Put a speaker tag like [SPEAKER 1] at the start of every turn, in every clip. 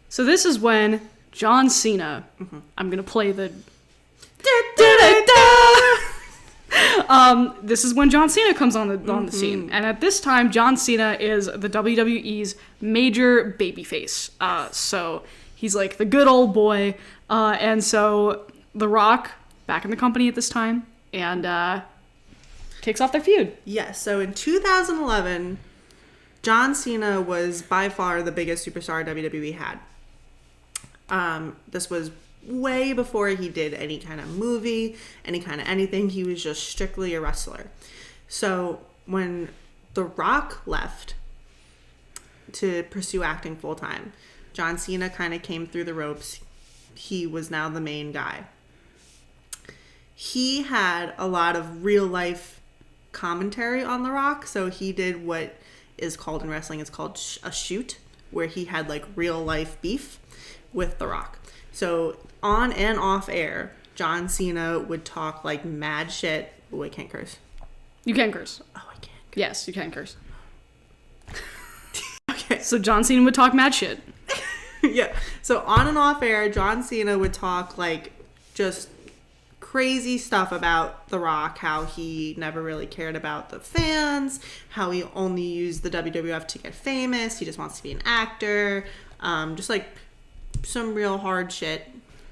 [SPEAKER 1] So this is when John Cena, I'm going to play the... This is when John Cena comes on the scene. And at this time, John Cena is the WWE's major babyface. So he's like the good old boy. And so The Rock, back in the company at this time, and kicks off their feud.
[SPEAKER 2] Yes, so in 2011, John Cena was by far the biggest superstar WWE had. This was way before he did any kind of movie, any kind of anything. He was just strictly a wrestler. So when The Rock left to pursue acting full time, John Cena kind of came through the ropes. He was now the main guy. He had a lot of real life commentary on The Rock. So he did what is called in wrestling, it's called a shoot, where he had like real life beef with The Rock. So on and off air, John Cena would talk like mad shit. Oh, I can't curse.
[SPEAKER 1] You can curse.
[SPEAKER 2] Oh, I can't curse.
[SPEAKER 1] Yes, you can curse.
[SPEAKER 2] Okay.
[SPEAKER 1] So John Cena would talk mad shit.
[SPEAKER 2] Yeah. So on and off air, John Cena would talk like just crazy stuff about The Rock, how he never really cared about the fans, how he only used the WWF to get famous, he just wants to be an actor, just like some real hard shit.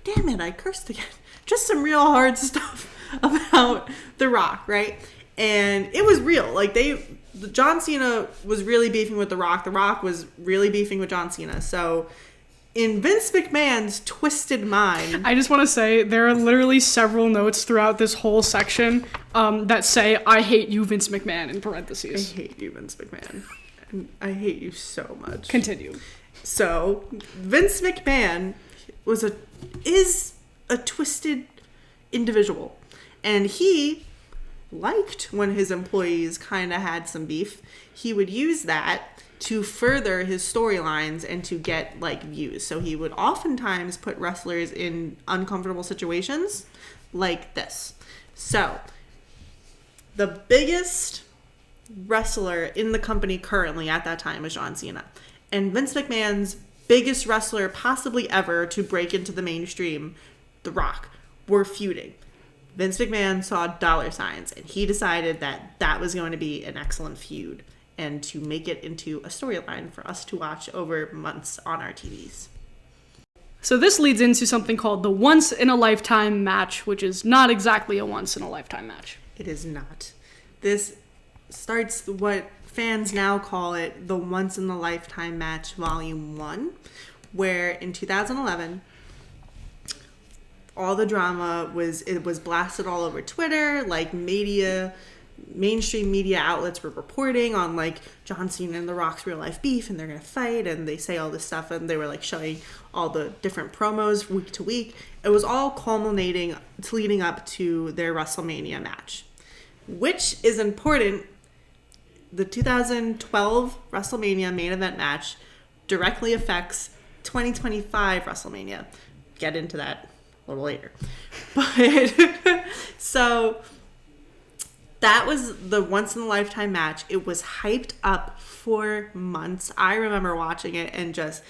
[SPEAKER 2] Damn it, I cursed again. Just some real hard stuff about The Rock, right? And it was real. Like John Cena was really beefing with The Rock. The Rock was really beefing with John Cena. So in Vince McMahon's twisted mind...
[SPEAKER 1] I just want to say, there are literally several notes throughout this whole section that say, I hate you, Vince McMahon, in parentheses.
[SPEAKER 2] I hate you, Vince McMahon. And I hate you so much.
[SPEAKER 1] Continue.
[SPEAKER 2] So, Vince McMahon is a twisted individual. And he liked when his employees kind of had some beef. He would use that to further his storylines and to get like views. So he would oftentimes put wrestlers in uncomfortable situations like this. So the biggest wrestler in the company currently at that time was John Cena. And Vince McMahon's biggest wrestler possibly ever to break into the mainstream, The Rock, were feuding. Vince McMahon saw dollar signs and he decided that that was going to be an excellent feud and to make it into a storyline for us to watch over months on our TVs.
[SPEAKER 1] So this leads into something called the once-in-a-lifetime match, which is not exactly a once-in-a-lifetime match.
[SPEAKER 2] It is not. This starts what fans now call it the once-in-a-lifetime match Volume 1, where in 2011, all the drama was blasted all over Twitter, like mainstream media outlets were reporting on like John Cena and The Rock's real life beef and they're gonna fight, and they say all this stuff, and they were like showing all the different promos week to week. It was all culminating to leading up to their WrestleMania match, which is important. The 2012 WrestleMania main event match directly affects 2025 WrestleMania. Get into that a little later. But so that was the once-in-a-lifetime match. It was hyped up for months. I remember watching it, and just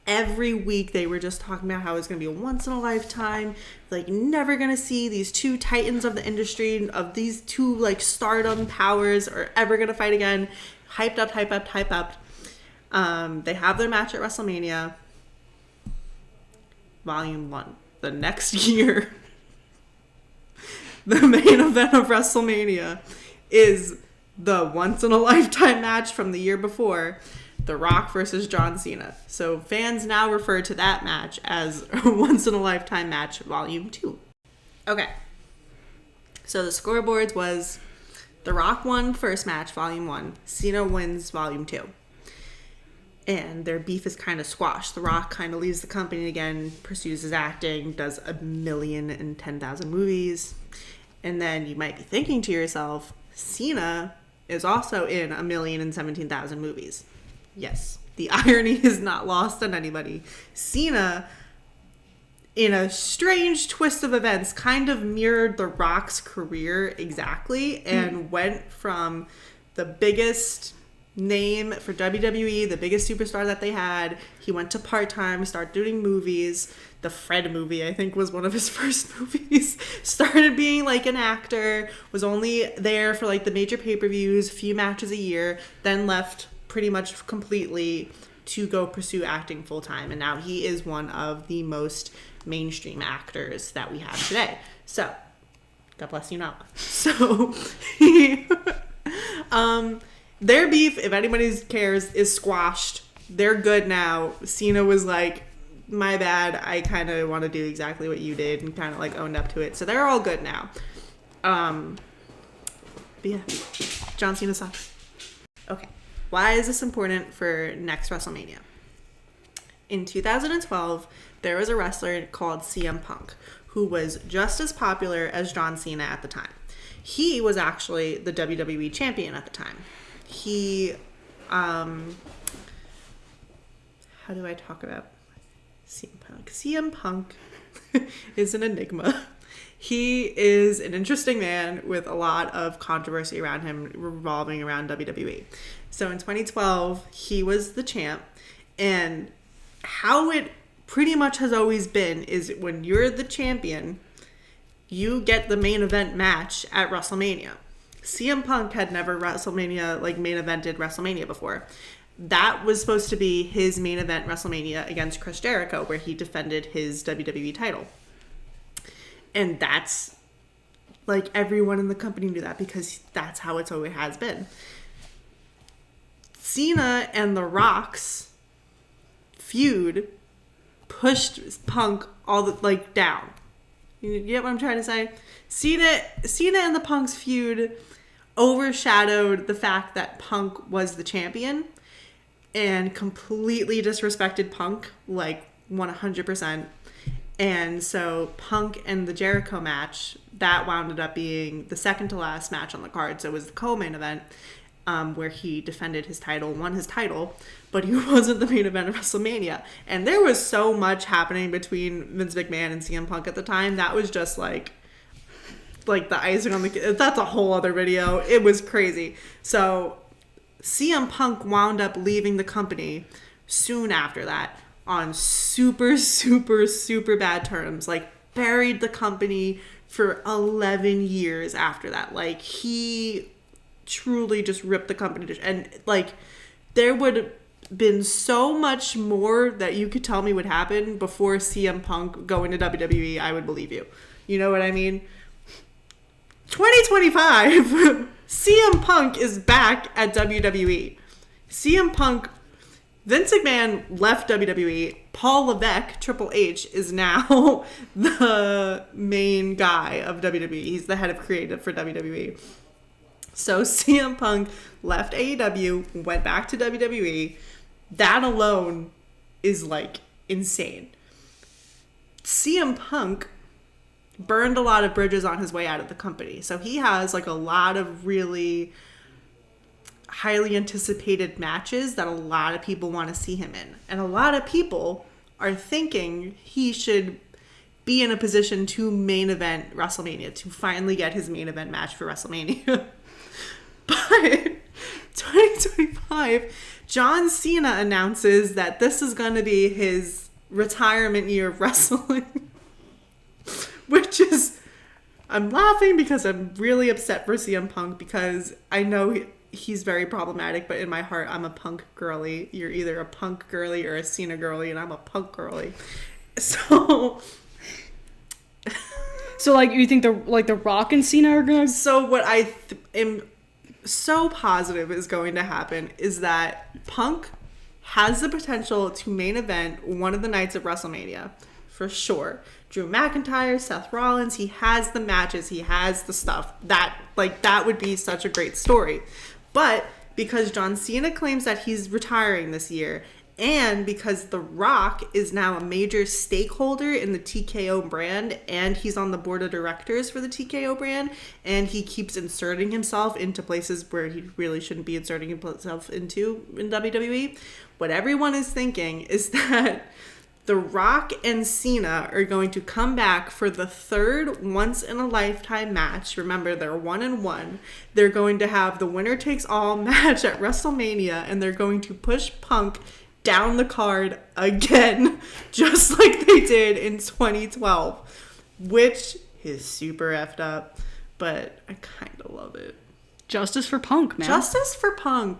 [SPEAKER 2] every week they were just talking about how it's going to be a once-in-a-lifetime. Like, never going to see these two titans of the industry, of these two, like, stardom powers are ever going to fight again. Hyped up, hype up, hype up. They have their match at WrestleMania. Volume 1. The next year, the main event of WrestleMania is the once-in-a-lifetime match from the year before, The Rock versus John Cena. So fans now refer to that match as a once-in-a-lifetime match, Volume 2. Okay. So the scoreboards was The Rock won first match, Volume 1. Cena wins Volume 2. And their beef is kind of squashed. The Rock kind of leaves the company again, pursues his acting, does 1,010,000 movies. And then you might be thinking to yourself, Cena is also in 1,017,000 movies. Yes, the irony is not lost on anybody. Cena, in a strange twist of events, kind of mirrored The Rock's career exactly and went from the biggest name for WWE, the biggest superstar that they had. He went to part-time, started doing movies. The Fred movie, I think, was one of his first movies. Started being like an actor, was only there for like the major pay-per-views, a few matches a year, then left pretty much completely to go pursue acting full-time. And now he is one of the most mainstream actors that we have today. So, God bless you now. So, their beef, if anybody cares, is squashed. They're good now. Cena was like, my bad, I kind of want to do exactly what you did, and kind of like owned up to it. So they're all good now. But yeah, John Cena sucks. Okay, why is this important for next WrestleMania? In 2012, there was a wrestler called CM Punk who was just as popular as John Cena at the time. He was actually the WWE champion at the time. He, how do I talk about CM Punk? CM Punk is an enigma. He is an interesting man with a lot of controversy around him revolving around WWE. So in 2012, he was the champ, and how it pretty much has always been is when you're the champion, you get the main event match at WrestleMania. CM Punk had never main evented WrestleMania before. That was supposed to be his main event WrestleMania against Chris Jericho, where he defended his WWE title. And that's, like, everyone in the company knew that because that's how it's always has been. Cena and The Rock's feud pushed Punk down. You get what I'm trying to say? Cena and the Punk's feud overshadowed the fact that Punk was the champion and completely disrespected Punk, like 100%. And so Punk and the Jericho match, that wound up being the second to last match on the card. So it was the co-main event where he defended his title, won his title, but he wasn't the main event of WrestleMania. And there was so much happening between Vince McMahon and CM Punk at the time. That was just like the icing on the cake. That's a whole other video. It was crazy. So CM Punk wound up leaving the company soon after that on super, super, super bad terms. Like, buried the company for 11 years after that. Like, he truly just ripped the company to, and like, there would have been so much more that you could tell me would happen before CM Punk going to WWE. I would believe you. You know what I mean? 2025, CM Punk is back at WWE. CM Punk, Vince McMahon left WWE. Paul Levesque, Triple H, is now the main guy of WWE. He's the head of creative for WWE. So CM Punk left AEW, went back to WWE. That alone is like insane. CM Punk burned a lot of bridges on his way out of the company. So he has like a lot of really highly anticipated matches that a lot of people want to see him in. And a lot of people are thinking he should be in a position to main event WrestleMania, to finally get his main event match for WrestleMania. But 2025, John Cena announces that this is going to be his retirement year of wrestling. Which is, I'm laughing because I'm really upset for CM Punk because I know he's very problematic, but in my heart, I'm a Punk girly. You're either a Punk girly or a Cena girly, and I'm a Punk girly. So
[SPEAKER 1] like, you think the Rock and Cena are gonna?
[SPEAKER 2] So what I am so positive is going to happen is that Punk has the potential to main event one of the nights of WrestleMania, for sure. Drew McIntyre, Seth Rollins, he has the matches, he has the stuff. That would be such a great story. But because John Cena claims that he's retiring this year, and because The Rock is now a major stakeholder in the TKO brand, and he's on the board of directors for the TKO brand, and he keeps inserting himself into places where he really shouldn't be inserting himself into in WWE, what everyone is thinking is that The Rock and Cena are going to come back for the third once-in-a-lifetime match. Remember, they're 1-1. They're going to have the winner-takes-all match at WrestleMania, and they're going to push Punk down the card again, just like they did in 2012, which is super effed up, but I kind of love it.
[SPEAKER 1] Justice for Punk, man.
[SPEAKER 2] Justice for Punk.